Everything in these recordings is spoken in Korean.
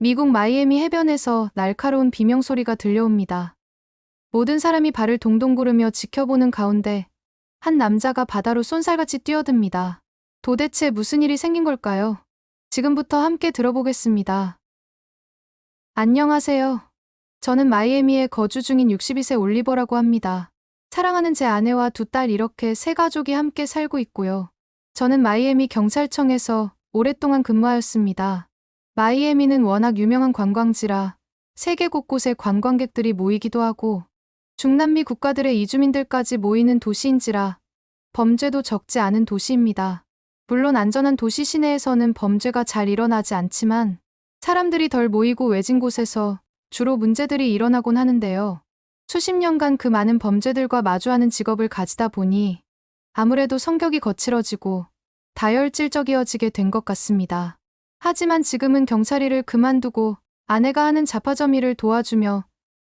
미국 마이애미 해변에서 날카로운 비명소리가 들려옵니다. 모든 사람이 발을 동동 구르며 지켜보는 가운데 한 남자가 바다로 쏜살같이 뛰어듭니다. 도대체 무슨 일이 생긴 걸까요? 지금부터 함께 들어보겠습니다. 안녕하세요. 저는 마이애미에 거주 중인 62세 올리버라고 합니다. 사랑하는 제 아내와 두 딸 이렇게 세 가족이 함께 살고 있고요. 저는 마이애미 경찰청에서 오랫동안 근무하였습니다. 마이애미는 워낙 유명한 관광지라 세계 곳곳에 관광객들이 모이기도 하고 중남미 국가들의 이주민들까지 모이는 도시인지라 범죄도 적지 않은 도시입니다. 물론 안전한 도시 시내에서는 범죄가 잘 일어나지 않지만 사람들이 덜 모이고 외진 곳에서 주로 문제들이 일어나곤 하는데요. 수십 년간 그 많은 범죄들과 마주하는 직업을 가지다 보니 아무래도 성격이 거칠어지고 다혈질적이어지게 된 것 같습니다. 하지만 지금은 경찰 일을 그만두고 아내가 하는 자파점 일을 도와주며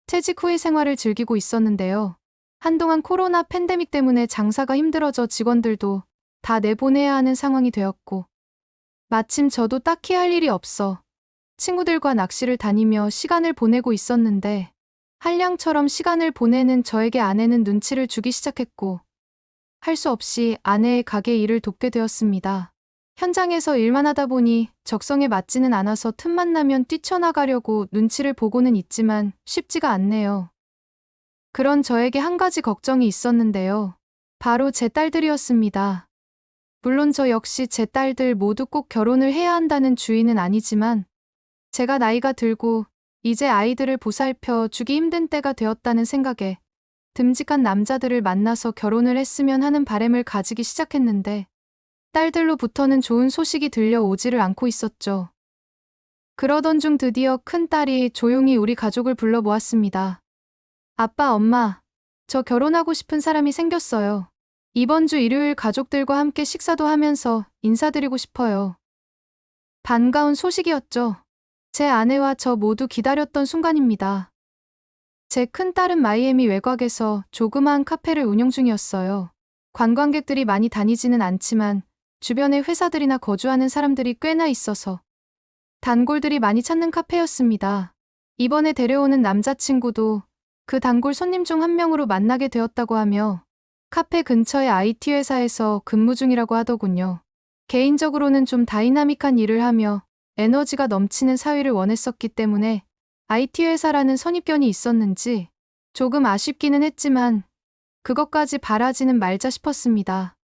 퇴직 후의 생활을 즐기고 있었는데요. 한동안 코로나 팬데믹 때문에 장사가 힘들어져 직원들도 다 내보내야 하는 상황이 되었고 마침 저도 딱히 할 일이 없어 친구들과 낚시를 다니며 시간을 보내고 있었는데 한량처럼 시간을 보내는 저에게 아내는 눈치를 주기 시작했고 할 수 없이 아내의 가게 일을 돕게 되었습니다. 현장에서 일만 하다 보니 적성에 맞지는 않아서 틈만 나면 뛰쳐나가려고 눈치를 보고는 있지만 쉽지가 않네요. 그런 저에게 한 가지 걱정이 있었는데요. 바로 제 딸들이었습니다. 물론 저 역시 제 딸들 모두 꼭 결혼을 해야 한다는 주의는 아니지만 제가 나이가 들고 이제 아이들을 보살펴 주기 힘든 때가 되었다는 생각에 듬직한 남자들을 만나서 결혼을 했으면 하는 바람을 가지기 시작했는데 딸들로부터는 좋은 소식이 들려오지를 않고 있었죠. 그러던 중 드디어 큰딸이 조용히 우리 가족을 불러 모았습니다. 아빠, 엄마, 저 결혼하고 싶은 사람이 생겼어요. 이번 주 일요일 가족들과 함께 식사도 하면서 인사드리고 싶어요. 반가운 소식이었죠. 제 아내와 저 모두 기다렸던 순간입니다. 제 큰딸은 마이애미 외곽에서 조그마한 카페를 운영 중이었어요. 관광객들이 많이 다니지는 않지만 주변에 회사들이나 거주하는 사람들이 꽤나 있어서 단골들이 많이 찾는 카페였습니다. 이번에 데려오는 남자친구도 그 단골 손님 중 한 명으로 만나게 되었다고 하며 카페 근처의 IT 회사에서 근무 중이라고 하더군요. 개인적으로는 좀 다이나믹한 일을 하며 에너지가 넘치는 사위를 원했었기 때문에 IT 회사라는 선입견이 있었는지 조금 아쉽기는 했지만 그것까지 바라지는 말자 싶었습니다.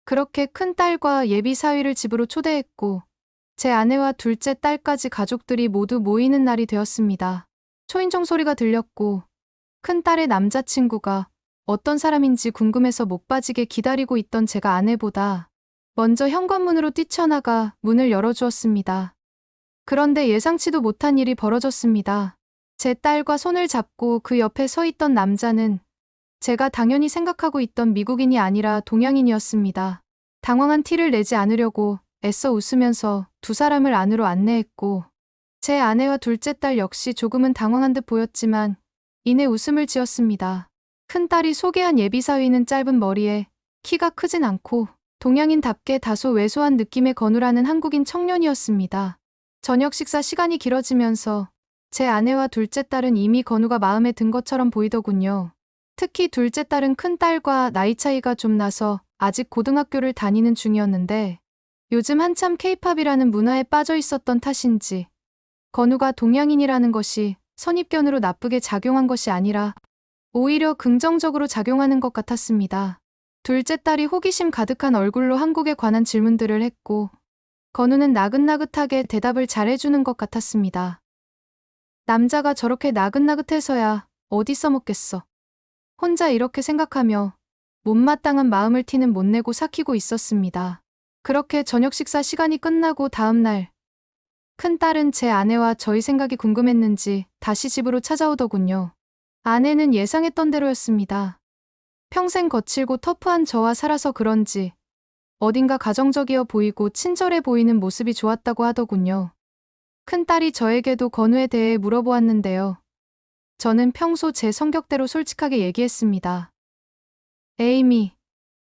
그렇게 큰딸과 예비 사위를 집으로 초대했고 제 아내와 둘째 딸까지 가족들이 모두 모이는 날이 되었습니다. 초인종 소리가 들렸고 큰딸의 남자친구가 어떤 사람인지 궁금해서 목 빠지게 기다리고 있던 제가 아내보다 먼저 현관문으로 뛰쳐나가 문을 열어주었습니다. 그런데 예상치도 못한 일이 벌어졌습니다. 제 딸과 손을 잡고 그 옆에 서 있던 남자는 제가 당연히 생각하고 있던 미국인이 아니라 동양인이었습니다. 당황한 티를 내지 않으려고 애써 웃으면서 두 사람을 안으로 안내했고 제 아내와 둘째 딸 역시 조금은 당황한 듯 보였지만 이내 웃음을 지었습니다. 큰딸이 소개한 예비사위는 짧은 머리에 키가 크진 않고 동양인답게 다소 왜소한 느낌의 건우라는 한국인 청년이었습니다. 저녁 식사 시간이 길어지면서 제 아내와 둘째 딸은 이미 건우가 마음에 든 것처럼 보이더군요. 특히 둘째 딸은 큰딸과 나이 차이가 좀 나서 아직 고등학교를 다니는 중이었는데 요즘 한참 케이팝이라는 문화에 빠져 있었던 탓인지 건우가 동양인이라는 것이 선입견으로 나쁘게 작용한 것이 아니라 오히려 긍정적으로 작용하는 것 같았습니다. 둘째 딸이 호기심 가득한 얼굴로 한국에 관한 질문들을 했고 건우는 나긋나긋하게 대답을 잘해주는 것 같았습니다. 남자가 저렇게 나긋나긋해서야 어디 써먹겠어. 혼자 이렇게 생각하며 못마땅한 마음을 티는 못 내고 삭히고 있었습니다. 그렇게 저녁 식사 시간이 끝나고 다음 날 큰딸은 제 아내와 저희 생각이 궁금했는지 다시 집으로 찾아오더군요. 아내는 예상했던 대로였습니다. 평생 거칠고 터프한 저와 살아서 그런지 어딘가 가정적이어 보이고 친절해 보이는 모습이 좋았다고 하더군요. 큰딸이 저에게도 건우에 대해 물어보았는데요. 저는 평소 제 성격대로 솔직하게 얘기했습니다. 에이미,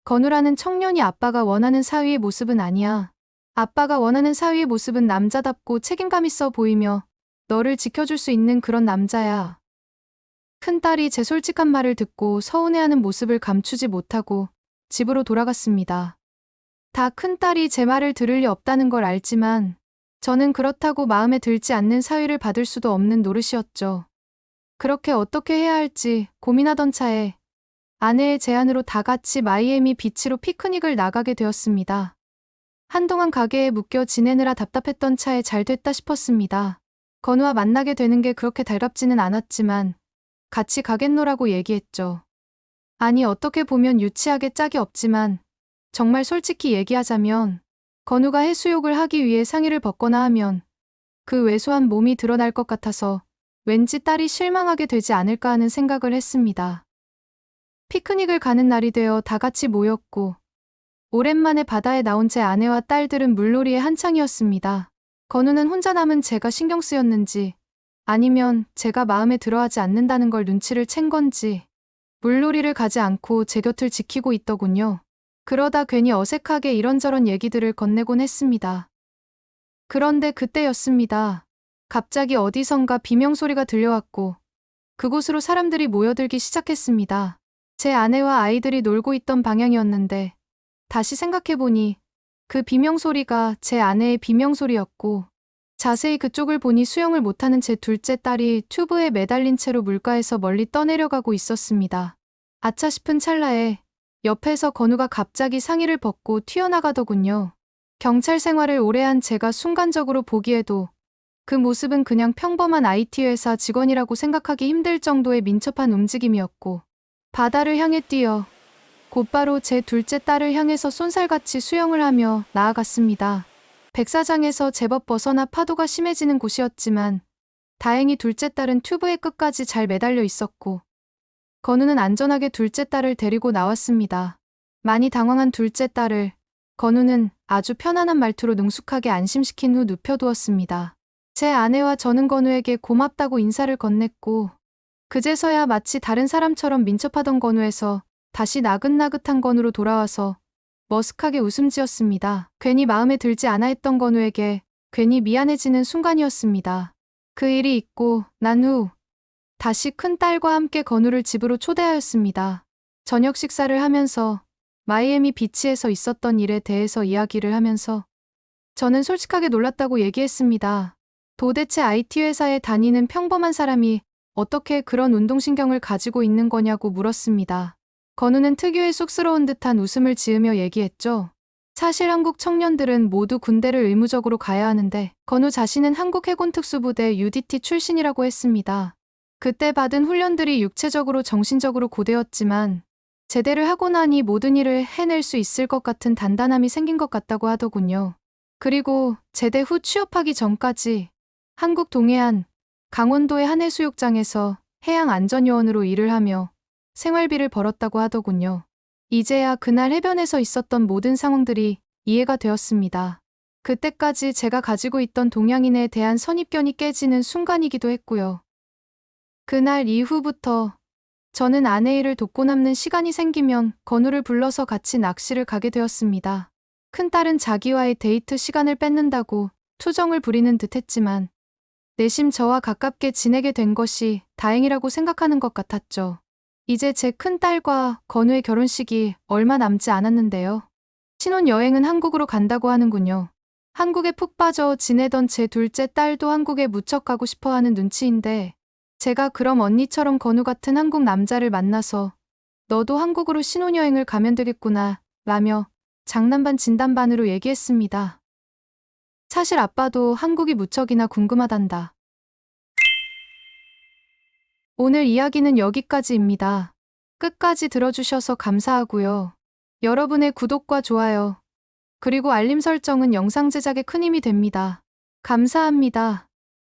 건우라는 청년이 아빠가 원하는 사위의 모습은 아니야. 아빠가 원하는 사위의 모습은 남자답고 책임감 있어 보이며 너를 지켜줄 수 있는 그런 남자야. 큰딸이 제 솔직한 말을 듣고 서운해하는 모습을 감추지 못하고 집으로 돌아갔습니다. 다 큰딸이 제 말을 들을 리 없다는 걸 알지만 저는 그렇다고 마음에 들지 않는 사위를 받을 수도 없는 노릇이었죠. 그렇게 어떻게 해야 할지 고민하던 차에 아내의 제안으로 다 같이 마이애미 비치로 피크닉을 나가게 되었습니다. 한동안 가게에 묶여 지내느라 답답했던 차에 잘 됐다 싶었습니다. 건우와 만나게 되는 게 그렇게 달갑지는 않았지만 같이 가겠노라고 얘기했죠. 아니 어떻게 보면 유치하게 짝이 없지만 정말 솔직히 얘기하자면 건우가 해수욕을 하기 위해 상의를 벗거나 하면 그 왜소한 몸이 드러날 것 같아서 왠지 딸이 실망하게 되지 않을까 하는 생각을 했습니다. 피크닉을 가는 날이 되어 다 같이 모였고 오랜만에 바다에 나온 제 아내와 딸들은 물놀이에 한창이었습니다. 건우는 혼자 남은 제가 신경 쓰였는지 아니면 제가 마음에 들어하지 않는다는 걸 눈치를 챈 건지 물놀이를 가지 않고 제 곁을 지키고 있더군요. 그러다 괜히 어색하게 이런저런 얘기들을 건네곤 했습니다. 그런데 그때였습니다. 갑자기 어디선가 비명소리가 들려왔고 그곳으로 사람들이 모여들기 시작했습니다. 제 아내와 아이들이 놀고 있던 방향이었는데 다시 생각해보니 그 비명소리가 제 아내의 비명소리였고 자세히 그쪽을 보니 수영을 못하는 제 둘째 딸이 튜브에 매달린 채로 물가에서 멀리 떠내려가고 있었습니다. 아차 싶은 찰나에 옆에서 건우가 갑자기 상의를 벗고 튀어나가더군요. 경찰 생활을 오래 한 제가 순간적으로 보기에도 그 모습은 그냥 평범한 IT 회사 직원이라고 생각하기 힘들 정도의 민첩한 움직임이었고 바다를 향해 뛰어 곧바로 제 둘째 딸을 향해서 쏜살같이 수영을 하며 나아갔습니다. 백사장에서 제법 벗어나 파도가 심해지는 곳이었지만 다행히 둘째 딸은 튜브의 끝까지 잘 매달려 있었고 건우는 안전하게 둘째 딸을 데리고 나왔습니다. 많이 당황한 둘째 딸을 건우는 아주 편안한 말투로 능숙하게 안심시킨 후 눕혀두었습니다. 제 아내와 저는 건우에게 고맙다고 인사를 건넸고 그제서야 마치 다른 사람처럼 민첩하던 건우에서 다시 나긋나긋한 건우로 돌아와서 머쓱하게 웃음 지었습니다. 괜히 마음에 들지 않아 했던 건우에게 괜히 미안해지는 순간이었습니다. 그 일이 있고 난 후 다시 큰딸과 함께 건우를 집으로 초대하였습니다. 저녁 식사를 하면서 마이애미 비치에서 있었던 일에 대해서 이야기를 하면서 저는 솔직하게 놀랐다고 얘기했습니다. 도대체 IT 회사에 다니는 평범한 사람이 어떻게 그런 운동신경을 가지고 있는 거냐고 물었습니다. 건우는 특유의 쑥스러운 듯한 웃음을 지으며 얘기했죠. 사실 한국 청년들은 모두 군대를 의무적으로 가야 하는데 건우 자신은 한국 해군특수부대 UDT 출신이라고 했습니다. 그때 받은 훈련들이 육체적으로 정신적으로 고되었지만 제대를 하고 나니 모든 일을 해낼 수 있을 것 같은 단단함이 생긴 것 같다고 하더군요. 그리고 제대 후 취업하기 전까지 한국 동해안, 강원도의 한 해수욕장에서 해양안전요원으로 일을 하며 생활비를 벌었다고 하더군요. 이제야 그날 해변에서 있었던 모든 상황들이 이해가 되었습니다. 그때까지 제가 가지고 있던 동양인에 대한 선입견이 깨지는 순간이기도 했고요. 그날 이후부터 저는 아내 일을 돕고 남는 시간이 생기면 건우를 불러서 같이 낚시를 가게 되었습니다. 큰딸은 자기와의 데이트 시간을 뺏는다고 투정을 부리는 듯 했지만 내심 저와 가깝게 지내게 된 것이 다행이라고 생각하는 것 같았죠. 이제 제 큰딸과 건우의 결혼식이 얼마 남지 않았는데요. 신혼여행은 한국으로 간다고 하는군요. 한국에 푹 빠져 지내던 제 둘째 딸도 한국에 무척 가고 싶어하는 눈치인데 제가 그럼 언니처럼 건우 같은 한국 남자를 만나서 너도 한국으로 신혼여행을 가면 되겠구나 라며 장난반 진담반으로 얘기했습니다. 사실 아빠도 한국이 무척이나 궁금하단다. 오늘 이야기는 여기까지입니다. 끝까지 들어주셔서 감사하고요. 여러분의 구독과 좋아요, 그리고 알림 설정은 영상 제작에 큰 힘이 됩니다. 감사합니다.